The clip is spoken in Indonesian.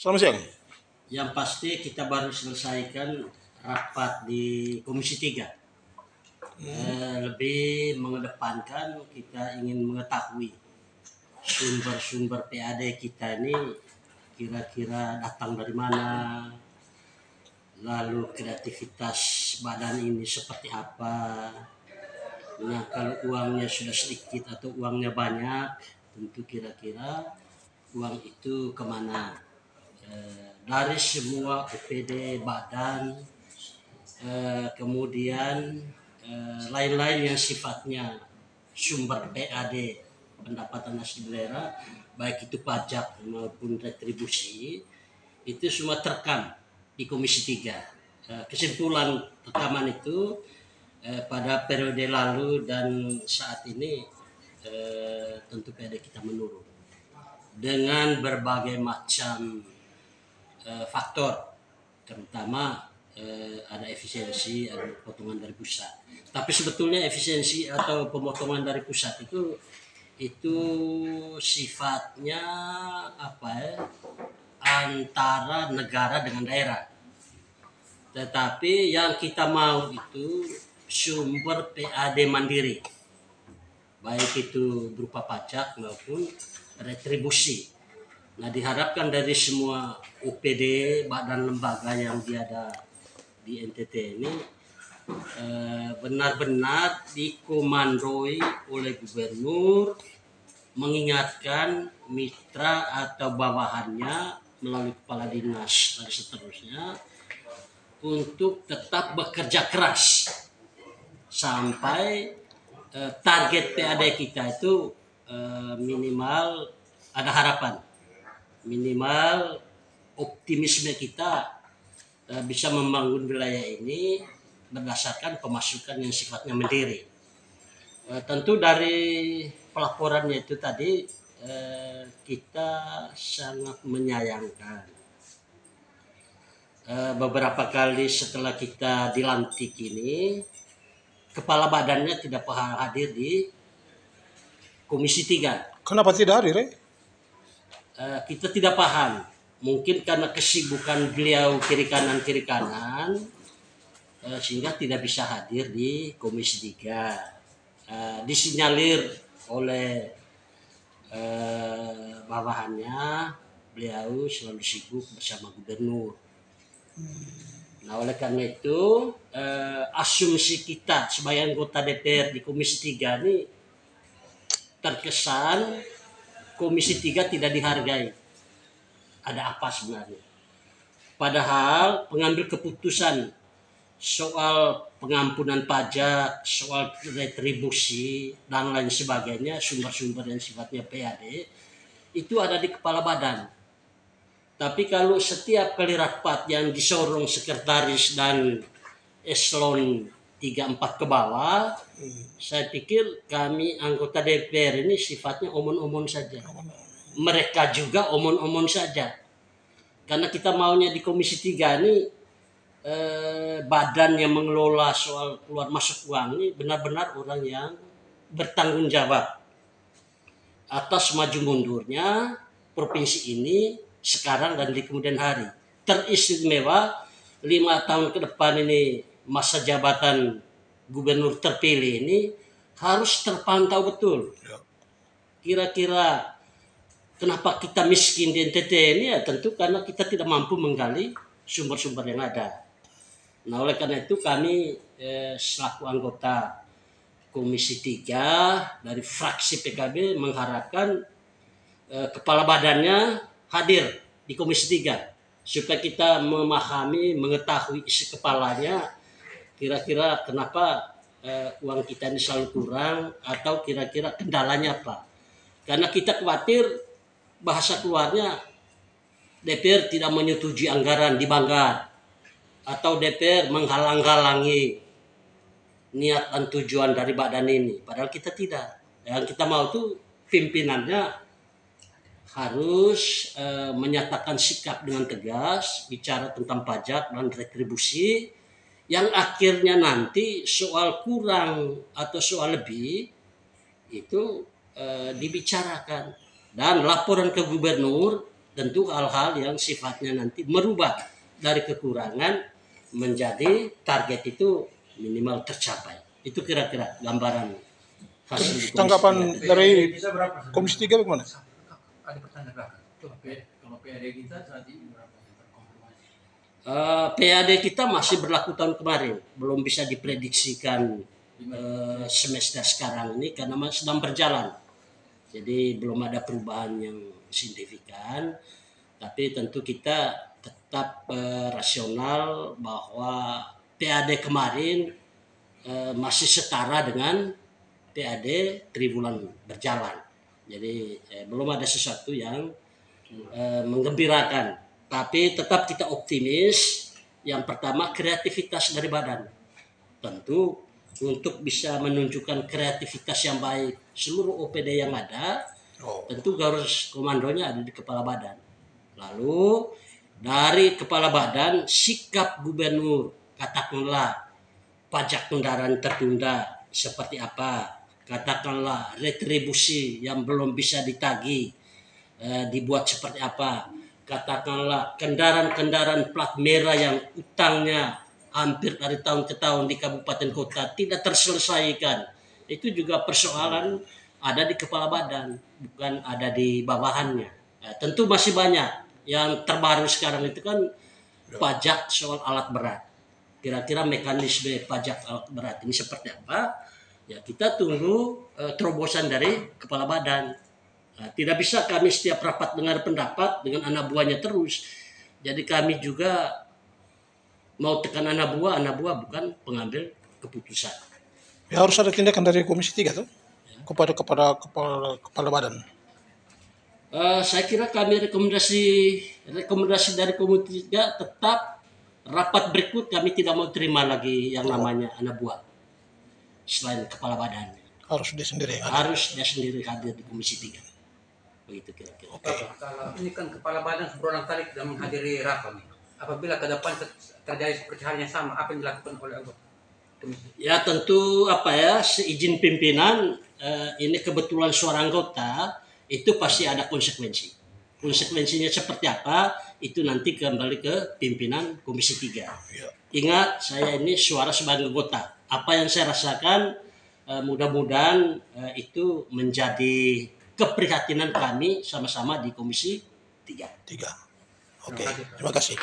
Selamat siang. Yang pasti kita baru selesaikan rapat di Komisi 3. Lebih mengedepankan kita ingin mengetahui sumber-sumber PAD kita ini kira-kira datang dari mana, lalu kreativitas badan ini seperti apa. Nah, kalau uangnya sudah sedikit atau uangnya banyak, tentu kira-kira uang itu kemana. Dari semua OPD badan, kemudian lain-lain yang sifatnya sumber PAD, pendapatan asli daerah, baik itu pajak maupun retribusi, itu semua terekam di Komisi 3. Kesimpulan rekaman itu pada periode lalu dan saat ini tentu PAD kita menurun dengan berbagai macam faktor, terutama ada efisiensi, ada potongan dari pusat. Tapi sebetulnya efisiensi atau pemotongan dari pusat itu sifatnya apa ya? Antara negara dengan daerah. Tetapi yang kita mau itu sumber PAD mandiri, baik itu berupa pajak maupun retribusi. Nah, diharapkan dari semua OPD, badan lembaga yang ada di NTT ini benar-benar dikomandoi oleh gubernur, mengingatkan mitra atau bawahannya melalui kepala dinas dan seterusnya untuk tetap bekerja keras sampai target PAD kita itu minimal ada harapan, minimal optimisme kita bisa membangun wilayah ini berdasarkan pemasukan yang sifatnya mandiri. Tentu dari pelaporannya itu tadi kita sangat menyayangkan beberapa kali setelah kita dilantik ini kepala badannya tidak hadir di Komisi 3. Kenapa tidak hadir? Kita tidak paham. Mungkin karena kesibukan beliau kiri kanan sehingga tidak bisa hadir di Komisi 3. Disinyalir oleh bawahannya, beliau selalu sibuk bersama gubernur. Nah, oleh karena itu asumsi kita sebagai anggota DPR di Komisi 3 ini terkesan Komisi 3 tidak dihargai. Ada apa sebenarnya? Padahal pengambil keputusan soal pengampunan pajak, soal retribusi, dan lain sebagainya, sumber-sumber yang sifatnya PAD, itu ada di kepala badan. Tapi kalau setiap kali rapat yang disorong sekretaris dan eselon 3-4 ke bawah, saya pikir kami anggota DPR ini sifatnya omon-omon saja. Mereka juga omon-omon saja. Karena kita maunya di Komisi 3 ini badan yang mengelola soal keluar masuk uang ini benar-benar orang yang bertanggung jawab atas maju mundurnya provinsi ini sekarang dan di kemudian hari. Teristimewa 5 tahun ke depan ini masa jabatan gubernur terpilih ini harus terpantau betul. Kira-kira kenapa kita miskin di NTT ini? Ya tentu karena kita tidak mampu menggali sumber-sumber yang ada. Nah, oleh karena itu kami selaku anggota Komisi 3 dari fraksi PKB mengharapkan kepala badannya hadir di Komisi 3 supaya kita memahami, mengetahui isi kepalanya, kira-kira kenapa uang kita ini selalu kurang atau kira-kira kendalanya apa. Karena kita khawatir bahasa keluarnya DPR tidak menyetujui anggaran di Banggar atau DPR menghalang-halangi niat dan tujuan dari badan ini. Padahal kita tidak. Yang kita mau tuh pimpinannya harus menyatakan sikap dengan tegas, bicara tentang pajak dan retribusi, yang akhirnya nanti soal kurang atau soal lebih itu dibicarakan dan laporan ke gubernur tentu hal-hal yang sifatnya nanti merubah dari kekurangan menjadi target itu minimal tercapai. Itu kira-kira gambaran hasil di Komisi Tanggapan 3. dari Komisi 3 bagaimana? Ada pertanyaan belakang. Coba kalau PAD kita saat ini berapa yang terkonfirmasi? PAD kita masih berlaku tahun kemarin, belum bisa diprediksikan semester sekarang ini karena masih sedang berjalan. Jadi belum ada perubahan yang signifikan, tapi tentu kita tetap rasional bahwa PAD kemarin masih setara dengan PAD triwulan berjalan. Jadi belum ada sesuatu yang menggembirakan. Tapi tetap kita optimis. Yang pertama kreativitas dari badan. Tentu untuk bisa menunjukkan kreativitas yang baik seluruh OPD yang ada, tentu garis komandonya ada di kepala badan. Lalu dari kepala badan sikap gubernur, katakanlah pajak kendaraan tertunda seperti apa, katakanlah retribusi yang belum bisa ditagih dibuat seperti apa, katakanlah kendaraan-kendaraan plat merah yang utangnya hampir dari tahun ke tahun di kabupaten kota tidak terselesaikan. Itu juga persoalan ada di kepala badan, bukan ada di bawahannya. Tentu masih banyak. Yang terbaru sekarang itu kan pajak soal alat berat. Kira-kira mekanisme pajak alat berat ini seperti apa? Ya kita tunggu terobosan dari kepala badan. Tidak bisa kami setiap rapat dengar pendapat dengan anak buahnya terus. Jadi kami juga mau tekan anak buah bukan pengambil keputusan. Ya harus ada tindakan dari Komisi 3 tuh kepada kepala badan. Saya kira kami rekomendasi dari Komisi 3 tetap rapat berikut kami tidak mau terima lagi yang namanya anak buah selain kepala badan. Harus dia sendiri. Harus dia sendiri hadir di Komisi 3. Begitu kira-kira. Kalau ini kan kepala badan berulang kali tidak menghadiri rapat. Apabila ke depan terjadi seperti hal yang sama, apa yang dilakukan oleh anggota komisi? Ya tentu seizin pimpinan ini kebetulan suara anggota itu pasti ada konsekuensi. Konsekuensinya seperti apa itu nanti kembali ke pimpinan Komisi 3. Ingat saya ini suara sebagai anggota. Apa yang saya rasakan mudah-mudahan itu menjadi keprihatinan kami sama-sama di Komisi 3. Oke, terima kasih.